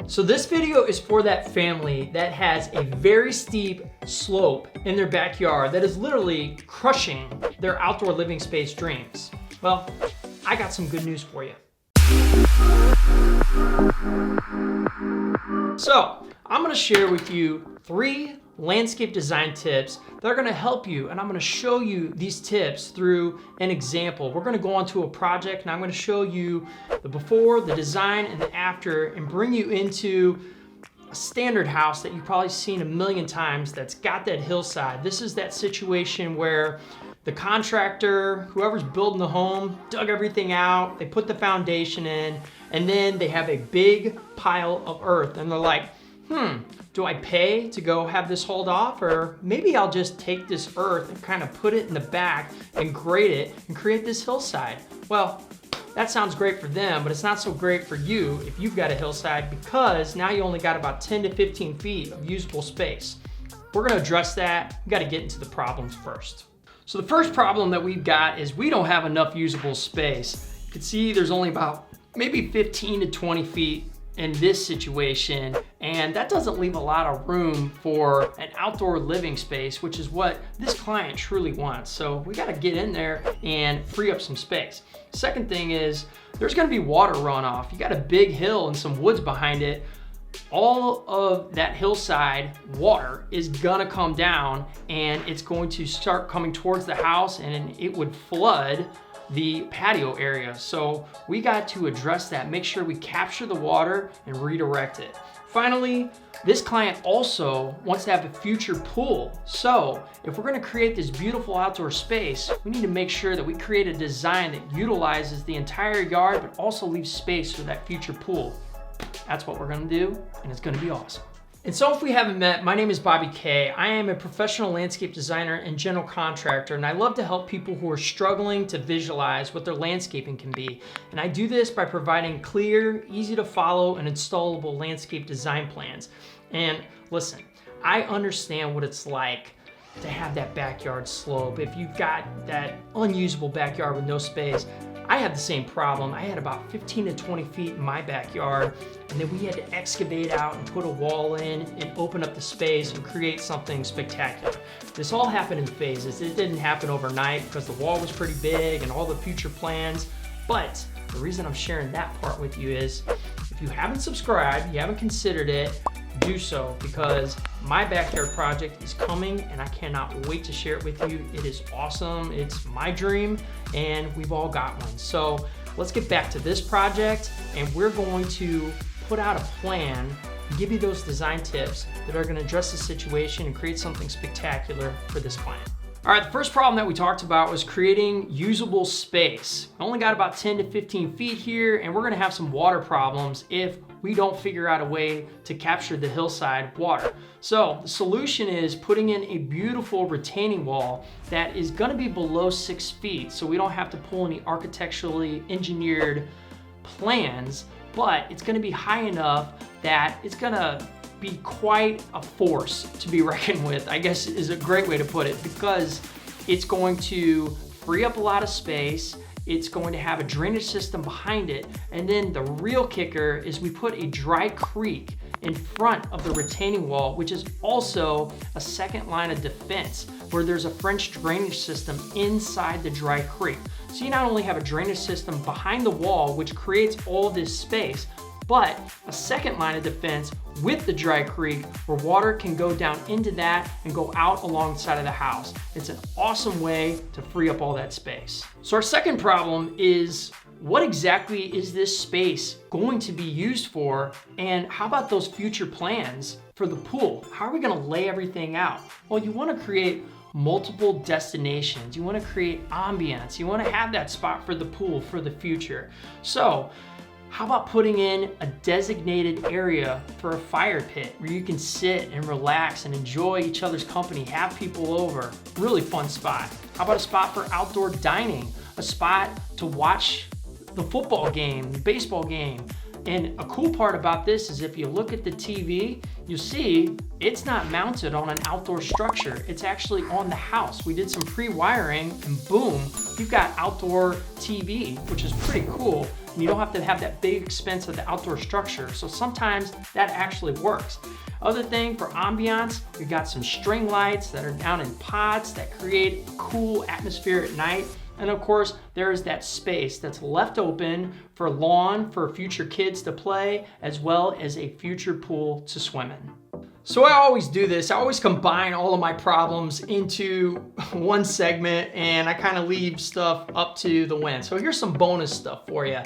So this video is for that family that has a very steep slope in their backyard that is literally crushing their outdoor living space dreams. Well, I got some good news for you. So I'm gonna share with you 3 landscape design tips that are gonna help you, and I'm gonna show you these tips through an example. We're gonna go onto a project and I'm gonna show you the before, the design, and the after, and bring you into a standard house that you've probably seen a million times that's got that hillside. This is that situation where the contractor, whoever's building the home, dug everything out, they put the foundation in, and then they have a big pile of earth, and they're like, do I pay to go have this hauled off? Or maybe I'll just take this earth and kind of put it in the back and grade it and create this hillside. Well, that sounds great for them, but it's not so great for you if you've got a hillside, because now you only got about 10 to 15 feet of usable space. We're gonna address that. We gotta get into the problems first. So the first problem that we've got is we don't have enough usable space. You can see there's only about maybe 15 to 20 feet in this situation, and that doesn't leave a lot of room for an outdoor living space, which is what this client truly wants. So we gotta get in there and free up some space. Second thing is there's gonna be water runoff. You got a big hill and some woods behind it. All of that hillside water is gonna come down and it's going to start coming towards the house, and it would flood the patio area. So we got to address that, make sure we capture the water and redirect it. Finally, this client also wants to have a future pool. So if we're gonna create this beautiful outdoor space, we need to make sure that we create a design that utilizes the entire yard, but also leaves space for that future pool. That's what we're gonna do, and it's gonna be awesome. And so if we haven't met, my name is Bobby K. I am a professional landscape designer and general contractor, and I love to help people who are struggling to visualize what their landscaping can be. And I do this by providing clear, easy to follow, and installable landscape design plans. And listen, I understand what it's like to have that backyard slope. If you've got that unusable backyard with no space, I had the same problem. I had about 15 to 20 feet in my backyard, and then we had to excavate out and put a wall in and open up the space and create something spectacular. This all happened in phases. It didn't happen overnight because the wall was pretty big and all the future plans. But the reason I'm sharing that part with you is if you haven't subscribed, you haven't considered it, do so, because my backyard project is coming and I cannot wait to share it with you. It is awesome. It's my dream and we've all got one. So let's get back to this project, and we're going to put out a plan, give you those design tips that are going to address the situation and create something spectacular for this client. All right, the first problem that we talked about was creating usable space. I only got about 10 to 15 feet here, and we're gonna have some water problems if we don't figure out a way to capture the hillside water. So the solution is putting in a beautiful retaining wall that is gonna be below 6 feet, so we don't have to pull any architecturally engineered plans, but it's gonna be high enough that it's gonna be quite a force to be reckoned with, I guess is a great way to put it, because it's going to free up a lot of space. It's going to have a drainage system behind it. And then the real kicker is we put a dry creek in front of the retaining wall, which is also a second line of defense, where there's a French drainage system inside the dry creek. So you not only have a drainage system behind the wall, which creates all this space, but a second line of defense with the dry creek where water can go down into that and go out alongside of the house. It's an awesome way to free up all that space. So our second problem is, what exactly is this space going to be used for? And how about those future plans for the pool? How are we gonna lay everything out? Well, you wanna create multiple destinations. You wanna create ambience. You wanna have that spot for the pool for the future. So how about putting in a designated area for a fire pit where you can sit and relax and enjoy each other's company, have people over? Really fun spot. How about a spot for outdoor dining? A spot to watch the football game, the baseball game. And a cool part about this is if you look at the TV, you'll see it's not mounted on an outdoor structure. It's actually on the house. We did some pre-wiring and boom, you've got outdoor TV, which is pretty cool. and you don't have to have that big expense of the outdoor structure. So sometimes that actually works. Other thing for ambiance, we got some string lights that are down in pots that create a cool atmosphere at night. And of course, there is that space that's left open for lawn for future kids to play, as well as a future pool to swim in. So I always do this. I always combine all of my problems into one segment, and I kind of leave stuff up to the wind. So here's some bonus stuff for you.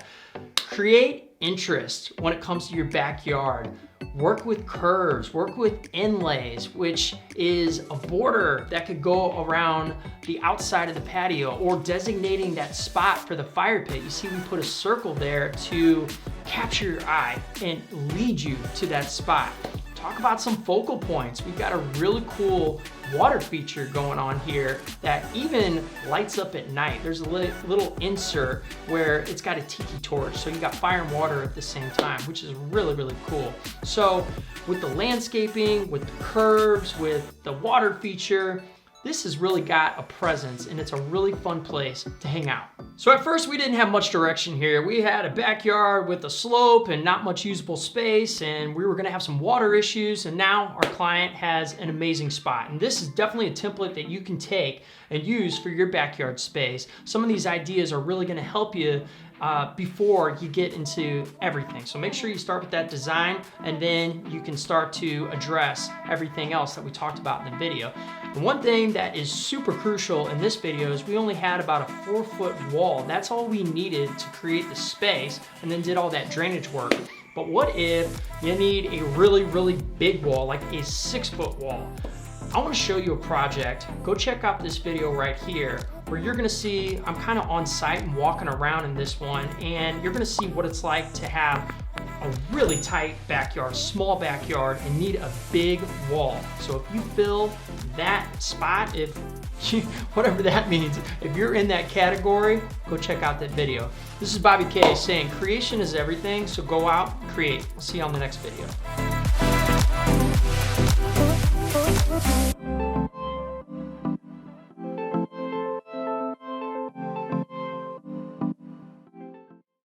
Create interest when it comes to your backyard. Work with curves, work with inlays, which is a border that could go around the outside of the patio, or designating that spot for the fire pit. You see, we put a circle there to capture your eye and lead you to that spot. Talk about some focal points. We've got a really cool water feature going on here that even lights up at night. There's a little insert where it's got a tiki torch, so you got fire and water at the same time, which is really, really cool. So with the landscaping, with the curves, with the water feature, this has really got a presence, and it's a really fun place to hang out. So at first we didn't have much direction here. We had a backyard with a slope and not much usable space, and we were gonna have some water issues, and now our client has an amazing spot. And this is definitely a template that you can take and use for your backyard space. Some of these ideas are really gonna help you before you get into everything. So make sure you start with that design, and then you can start to address everything else that we talked about in the video. And one thing that is super crucial in this video is we only had about a 4-foot wall. That's all we needed to create the space, and then did all that drainage work. But what if you need a really, really big wall, like a 6-foot wall? I want to show you a project. Go check out this video right here, where you're gonna see, I'm kind of on site and walking around in this one, and you're gonna see what it's like to have a really tight backyard, small backyard, and need a big wall. So if you fill that spot, if you, whatever that means, if you're in that category, go check out that video. This is Bobby K saying creation is everything, so go out, create. We'll see you on the next video.